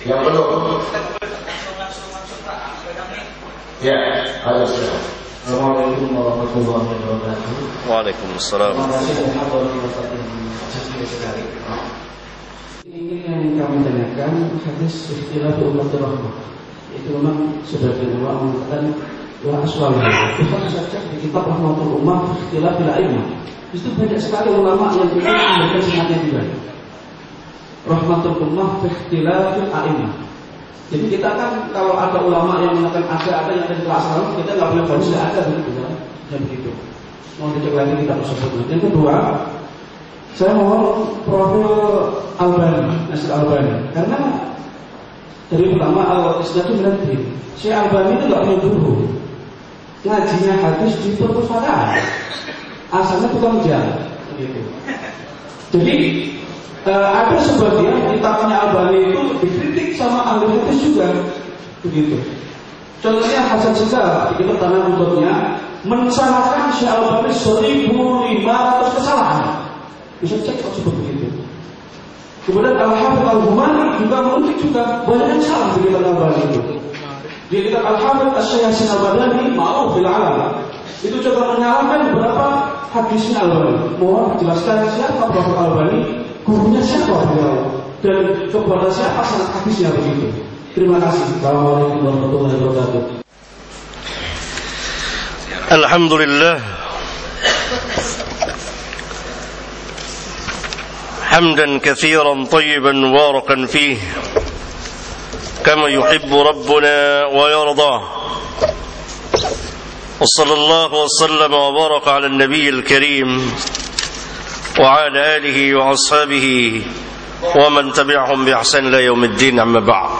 Yang belum. Ya, halo. Assalamualaikum warahmatullahi wabarakatuh. Waalaikumsalam. Terima kasih sekali. Ini yang kami tanyakan hadis ikhtilaf ummatir rahmah. Itu memang sebagian ulama mengatakan wa aswalnya. Itu saja di kitab Rahmatul Ummah ikhtilaf bil a'immah. Itu banyak sekali ulama yang memberikan semangatnya juga. Rahmatul Ummah ikhtilaf bil a'immah. Jadi kita kan kalau ada ulama yang mengatakan ada yang dilaksanakan, kita nggak boleh bagus nggak ada begitu kan? Dan begitu. Mau dicek lagi kita tersebut. Yang kedua, saya mau profil Albani, Nasir Albani, karena dari ulama al-Islam itu berarti Syekh Albani itu nggak punya guru, ngajinya hadis di perpustakaan, asalnya tukang jalan, begitu. Jadi ada sebagian kitabnya Albani itu dikritik sama ahli hadis juga, begitu. Contohnya Hasan Shazali di kitab Tanah Untuknya mensalahkan Syekh Albani 1.500 kesalahan. Bisa cek kalau seperti itu. Kemudian Al-Hafidz Al-Humani juga mengutip juga banyak yang salah di kitab Albani itu. Di kitab Al-Hafidz Asy-Syaikh Al-Albani Ma'ruf bil Alam itu juga menyalahkan beberapa hadisnya Albani. Mohon dijelaskan siapa Prophet Albani, gurunya siapa beliau, dan kepada siapa sanad hadisnya begitu. Terima kasih. Assalamualaikum warahmatullahi wabarakatuh. Alhamdulillah. حمدا كثيرا طيبا مباركا فيه كما يحب ربنا ويرضاه وصلى الله وسلم وبارك على النبي الكريم وعلى آله وأصحابه ومن تبعهم بإحسان إلى يوم الدين أما بعد.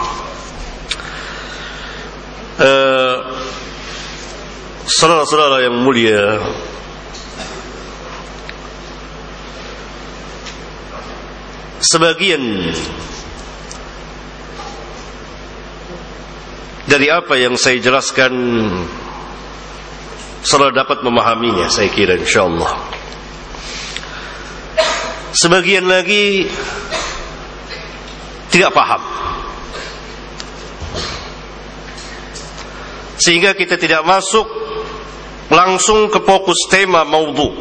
Saudara-saudara yang mulia, sebagian dari apa yang saya jelaskan saudara dapat memahaminya, saya kira insyaallah. Sebagian lagi tidak paham, sehingga kita tidak masuk langsung ke fokus tema maudhu.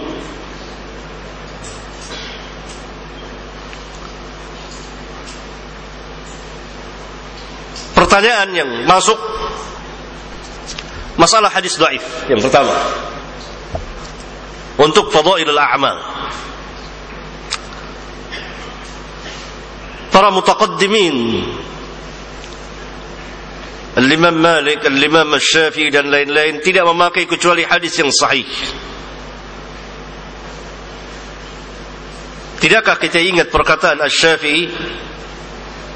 Pertanyaan yang masuk masalah hadis dhaif yang pertama untuk fadailul a'mal. Para mutaqaddimin, Al-Imam Malik, Al-Imam Asy-Syafi'i dan lain-lain tidak memakai kecuali hadis yang sahih. Tidakkah kita ingat perkataan Asy-Syafi'i,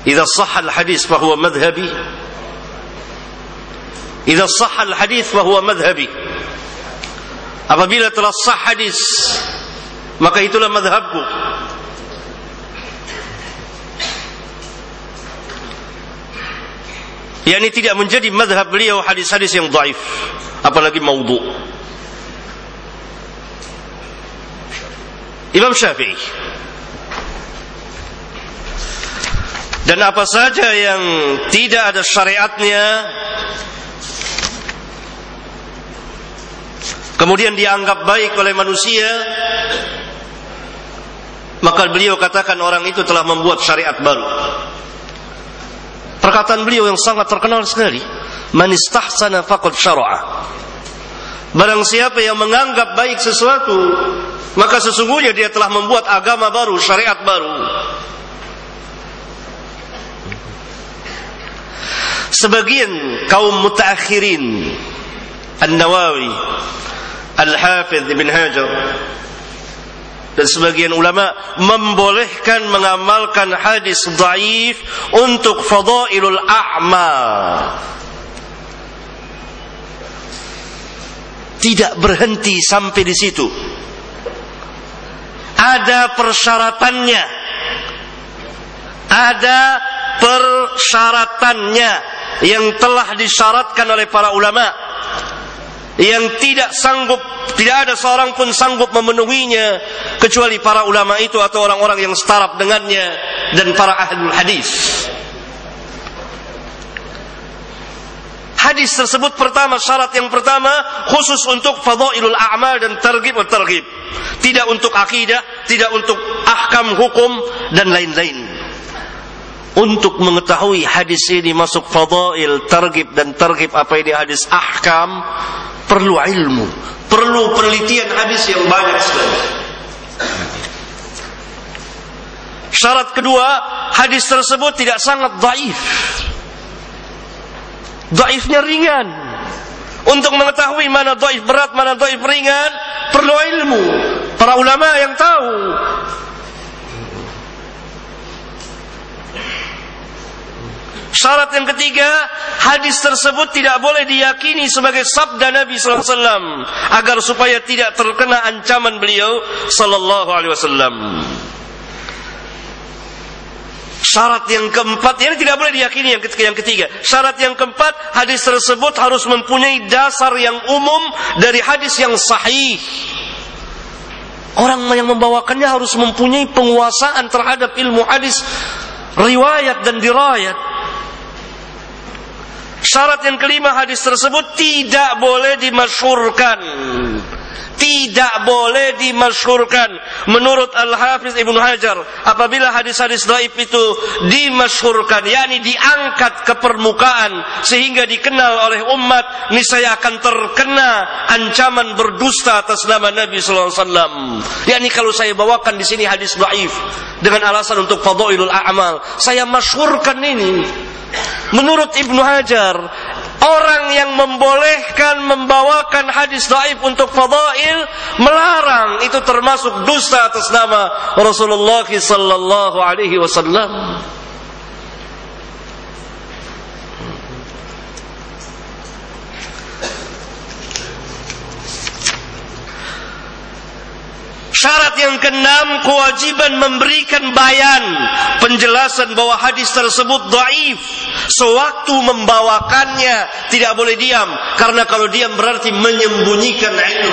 "Idza shahha al-hadis fa huwa madhhabi." Idza shahha al-hadis fa huwa madhhabi. Apabila telah sah hadis, maka itulah madhabku. yakni tidak menjadi mazhab beliau hadis-hadis yang dhaif, apalagi maudhu. Imam Syafi'i. Dan apa saja yang tidak ada syariatnya kemudian dianggap baik oleh manusia, maka beliau katakan orang itu telah membuat syariat baru. Perkataan beliau yang sangat terkenal sekali, man istahsana faqad syara'a. Barang siapa yang menganggap baik sesuatu, maka sesungguhnya dia telah membuat agama baru, syariat baru. Sebagian kaum mutaakhirin, An-Nawawi, Al-Hafidh Ibn Hajar, dan sebagian ulama membolehkan mengamalkan hadis dhaif untuk fadailul a'mal. Tidak berhenti sampai di situ. Ada persyaratannya. Ada persyaratannya yang telah disyaratkan oleh para ulama, yang tidak ada seorang pun sanggup memenuhinya kecuali para ulama itu atau orang-orang yang setaraf dengannya dan para ahlul hadis. Hadis tersebut pertama, syarat yang pertama khusus untuk fadailul a'mal dan targhib. Tidak untuk akidah, tidak untuk ahkam hukum dan lain-lain. Untuk mengetahui hadis ini masuk fadail, targhib dan targhib apa ini hadis ahkam, perlu ilmu, perlu penelitian hadis yang banyak sekali. Syarat kedua, hadis tersebut tidak sangat dhaif. Dhaifnya ringan. Untuk mengetahui mana dhaif berat, mana dhaif ringan, perlu ilmu. Para ulama yang tahu. Syarat yang ketiga, hadis tersebut tidak boleh diyakini sebagai sabda Nabi sallallahu alaihi wasallam agar supaya tidak terkena ancaman beliau sallallahu alaihi wasallam. Syarat yang keempat, ini tidak boleh diyakini yang ketiga. Syarat yang keempat, hadis tersebut harus mempunyai dasar yang umum dari hadis yang sahih. Orang yang membawakannya harus mempunyai penguasaan terhadap ilmu hadis, riwayat dan dirayat. Syarat yang kelima, hadis tersebut tidak boleh dimasyhurkan. Tidak boleh dimasyhurkan. Menurut Al-Hafiz Ibnu Hajar, apabila hadis-hadis dhaif itu dimasyhurkan, yakni diangkat ke permukaan sehingga dikenal oleh umat, niscaya akan terkena ancaman berdusta atas nama Nabi sallallahu alaihi wasallam. Yakni kalau saya bawakan di sini hadis dhaif dengan alasan untuk fadailul a'mal, saya masyhurkan ini. Menurut Ibnu Hajar, orang yang membolehkan membawakan hadis dhaif untuk fadail melarang, itu termasuk dusta atas nama Rasulullah sallallahu alaihi wasallam. Syarat yang keenam, kewajiban memberikan bayan, penjelasan bahwa hadis tersebut dhaif. Sewaktu membawakannya tidak boleh diam, karena kalau diam berarti menyembunyikan ilmu.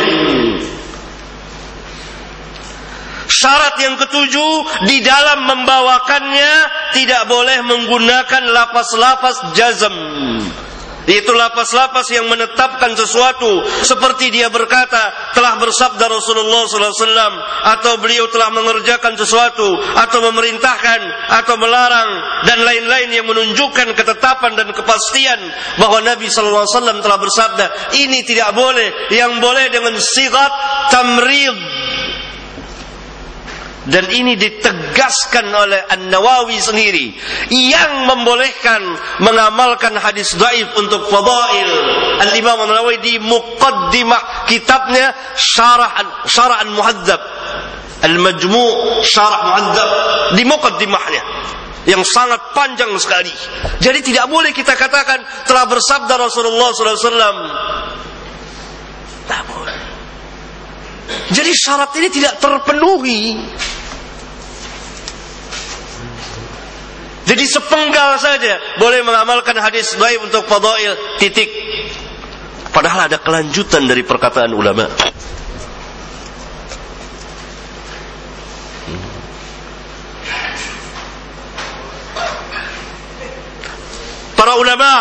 Syarat yang ketujuh, di dalam membawakannya tidak boleh menggunakan lafaz-lafaz jazm. Itu lapas-lapas yang menetapkan sesuatu, seperti dia berkata telah bersabda Rasulullah SAW, atau beliau telah mengerjakan sesuatu, atau memerintahkan, atau melarang, dan lain-lain yang menunjukkan ketetapan dan kepastian bahwa Nabi SAW telah bersabda. Ini tidak boleh. Yang boleh dengan sigat tamrid. Dan ini ditegaskan oleh An-Nawawi sendiri, yang membolehkan mengamalkan hadis dhaif untuk fadail. Al-Imam An-Nawawi di muqaddimah kitabnya Syarah Al-Muhadzab, Al-Majmu' Syarah Muhadzab, di muqaddimahnya yang sangat panjang sekali. Jadi tidak boleh kita katakan telah bersabda Rasulullah SAW. Tak boleh. Jadi syarat ini tidak terpenuhi. Jadi sepenggal saja boleh mengamalkan hadis dhaif untuk fadail, titik. Padahal ada kelanjutan dari perkataan ulama. Para ulama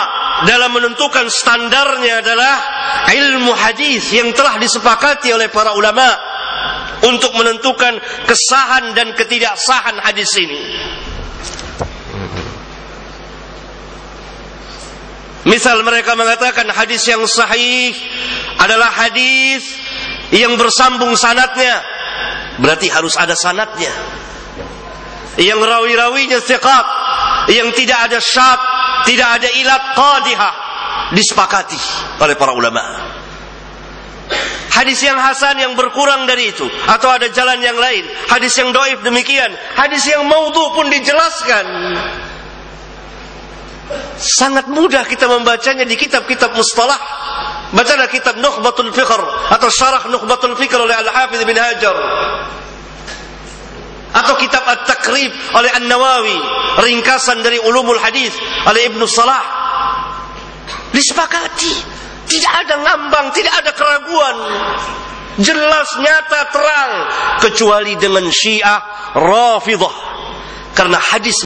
dalam menentukan standarnya adalah ilmu hadis yang telah disepakati oleh para ulama untuk menentukan kesahan dan ketidaksahan hadis ini. Misal mereka mengatakan hadis yang sahih adalah hadis yang bersambung sanadnya, berarti harus ada sanadnya, yang rawi-rawinya thiqat, yang tidak ada syadz, tidak ada ilat qadihah, disepakati oleh para ulama. Hadis yang hasan yang berkurang dari itu, atau ada jalan yang lain. Hadis yang dhaif demikian. Hadis yang maudhu pun dijelaskan. Sangat mudah kita membacanya di kitab-kitab mustalah. Bacalah kitab Nukhbatul Fikr atau Syarah Nukhbatul Fikr oleh Al-Hafiz Ibn Hajar, atau kitab At-Taqrib oleh An-Nawawi, ringkasan dari Ulumul Hadis oleh Ibnu Salah. Disepakati, tidak ada ngambang, tidak ada keraguan, jelas, nyata, terang, kecuali dengan Syiah Rafidhah, karena hadis